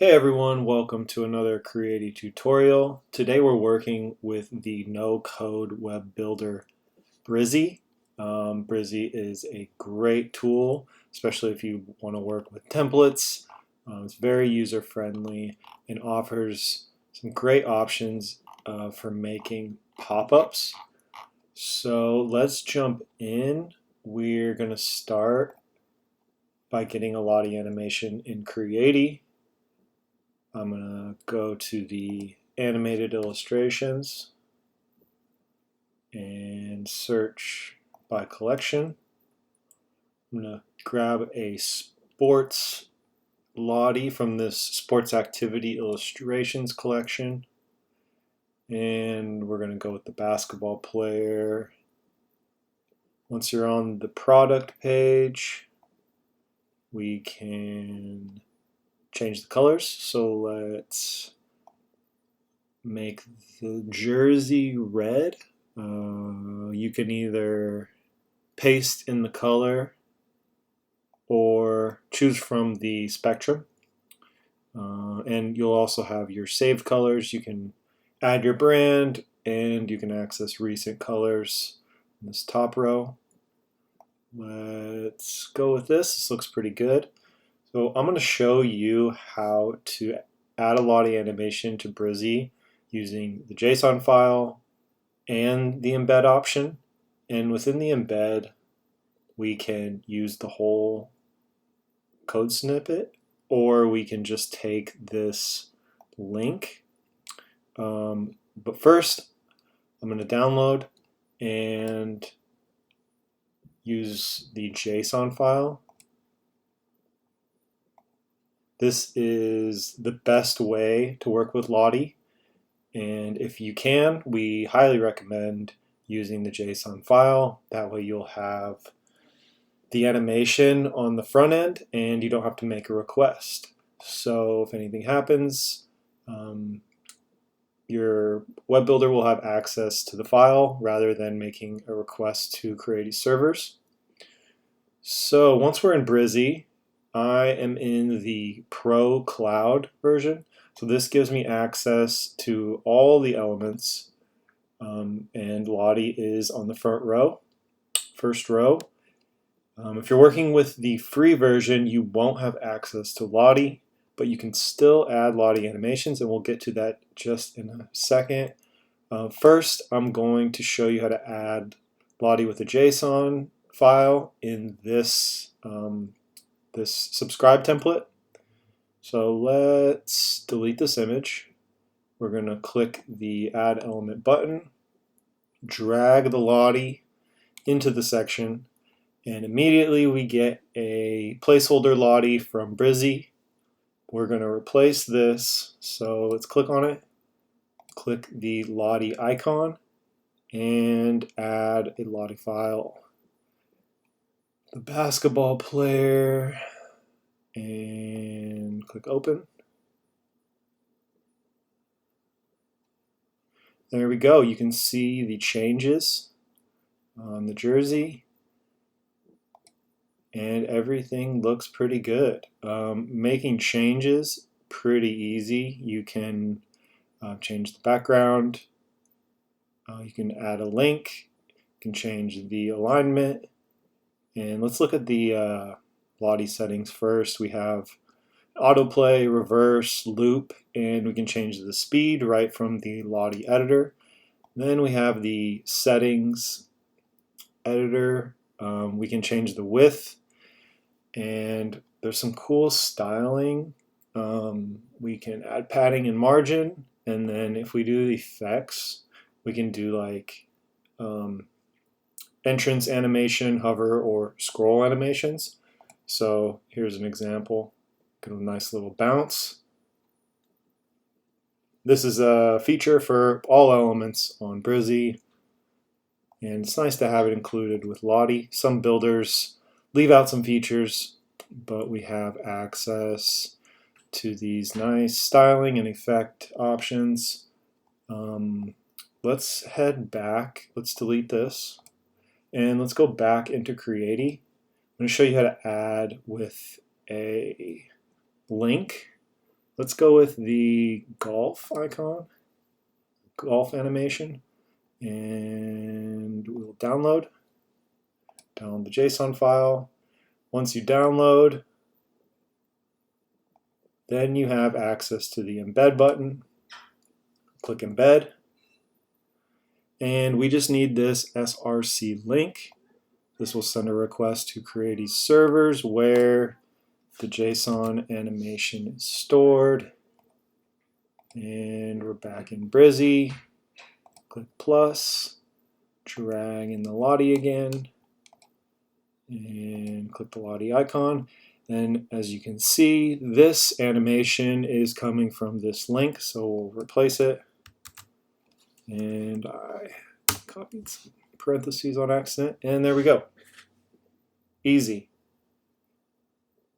Hey everyone, welcome to another Creati tutorial. Today we're working with the no-code web builder Brizy. Brizy is a great tool, especially if you want to work with templates. It's very user-friendly and offers some great options for making pop-ups. So let's jump in. We're going to start by getting a Lottie animation in Creati. I'm going to go to the animated illustrations and search by collection. I'm going to grab a sports Lottie from this sports activity illustrations collection. And we're going to go with the basketball player. Once you're on the product page, we can change the colors. So let's make the jersey red. You can either paste in the color or choose from the spectrum. And you'll also have your saved colors. You can add your brand and you can access recent colors in this top row. Let's go with this. This looks pretty good. So I'm going to show you how to add a Lottie animation to Brizy using the JSON file and the embed option. And within the embed, we can use the whole code snippet, or we can just take this link. But first, I'm going to download and use the JSON file. This is the best way to work with Lottie, and if you can, we highly recommend using the JSON file. That way you'll have the animation on the front end and you don't have to make a request. So if anything happens, your web builder will have access to the file rather than making a request to Creati servers. So once we're in Brizy, I am in the Pro Cloud version. So this gives me access to all the elements, and Lottie is on the first row. If you're working with the free version, you won't have access to Lottie, but you can still add Lottie animations, and we'll get to that just in a second. First, I'm going to show you how to add Lottie with a JSON file in this this subscribe template. So let's delete this image. We're going to click the Add Element button, drag the Lottie into the section, and immediately we get a placeholder Lottie from Brizy. We're going to replace this, so let's click on it, click the Lottie icon, and add a Lottie file. The basketball player, and click open. There we go. You can see the changes on the jersey, and everything looks pretty good. Making changes pretty easy. You can change the background. You can add a link. You can change the alignment. And let's look at the Lottie settings first. We have autoplay, reverse, loop, and we can change the speed right from the Lottie editor. Then we have the settings editor. We can change the width, and there's some cool styling. We can add padding and margin, and then if we do the effects, we can do like entrance animation, hover, or scroll animations. So here's an example. Got a nice little bounce. This is a feature for all elements on Brizy, and it's nice to have it included with Lottie. Some builders leave out some features, but we have access to these nice styling and effect options. Let's head back. Let's delete this, and let's go back into Creati. I'm going to show you how to add with a link. Let's go with the golf icon, golf animation, and we'll download the JSON file. Once you download, then you have access to the embed button. Click embed, and we just need this src link. This will send a request to Creaty servers where the JSON animation is stored. And we're back in Brizy. Click plus, drag in the Lottie again, and click the Lottie icon. And as you can see, this animation is coming from this link, so we'll replace it. And I copied some parentheses on accident, and there we go. Easy.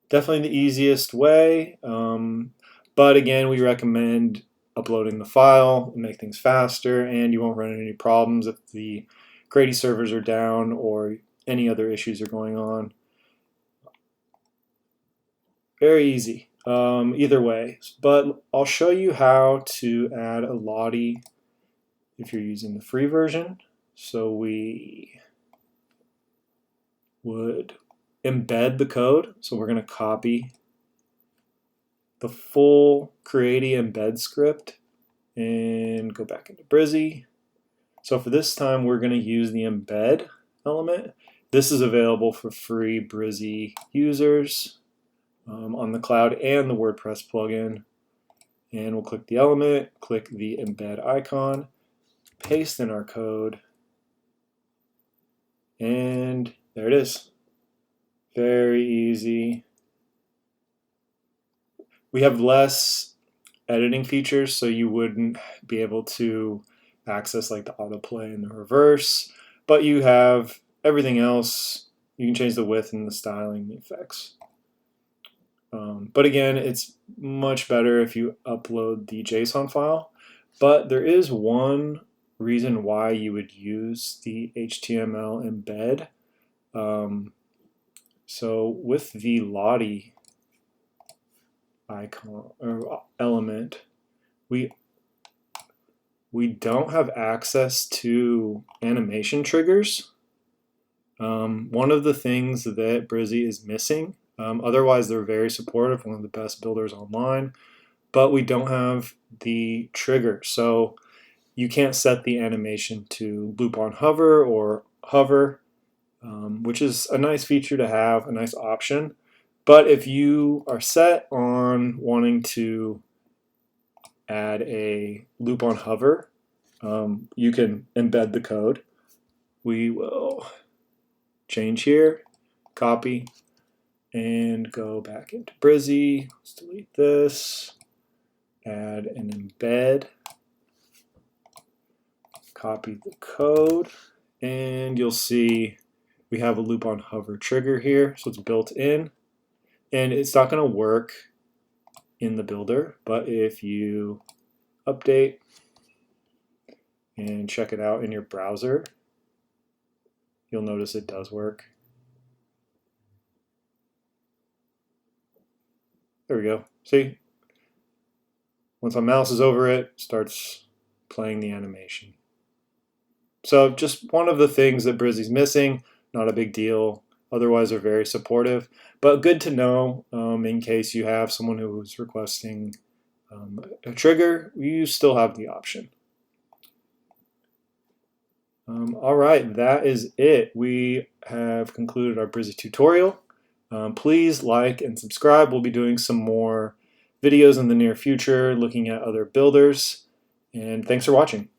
Definitely the easiest way, but again, we recommend uploading the file and make things faster, and you won't run into any problems if the Creaty servers are down or any other issues are going on. Very easy, either way. But I'll show you how to add a Lottie if you're using the free version. So we would embed the code. So we're going to copy the full Creaty embed script and go back into Brizy. So for this time, we're going to use the embed element. This is available for free Brizy users on the cloud and the WordPress plugin. And we'll click the element, click the embed icon, paste in our code, and there it is. Very easy. We have less editing features, so you wouldn't be able to access like the autoplay and the reverse, but you have everything else. You can change the width and the styling, the effects. But again, it's much better if you upload the JSON file. But there is one reason why you would use the HTML embed. So with the Lottie icon or element, we don't have access to animation triggers. One of the things that Brizy is missing. Otherwise, they're very supportive, one of the best builders online, but we don't have the trigger. So you can't set the animation to loop on hover or hover, which is a nice feature to have, a nice option. But if you are set on wanting to add a loop on hover, you can embed the code. We will change here, copy, and go back into Brizy. Let's delete this, add an embed, copy the code, and you'll see we have a loop on hover trigger here, so it's built in, and it's not going to work in the builder, but if you update and check it out in your browser, you'll notice it does work. There we go. See? Once my mouse is over it, it starts playing the animation. So just one of the things that Brizy's missing, not a big deal. Otherwise, they're very supportive. But good to know in case you have someone who's requesting a trigger, you still have the option. All right, that is it. We have concluded our Brizy tutorial. Please like and subscribe. We'll be doing some more videos in the near future looking at other builders. And thanks for watching.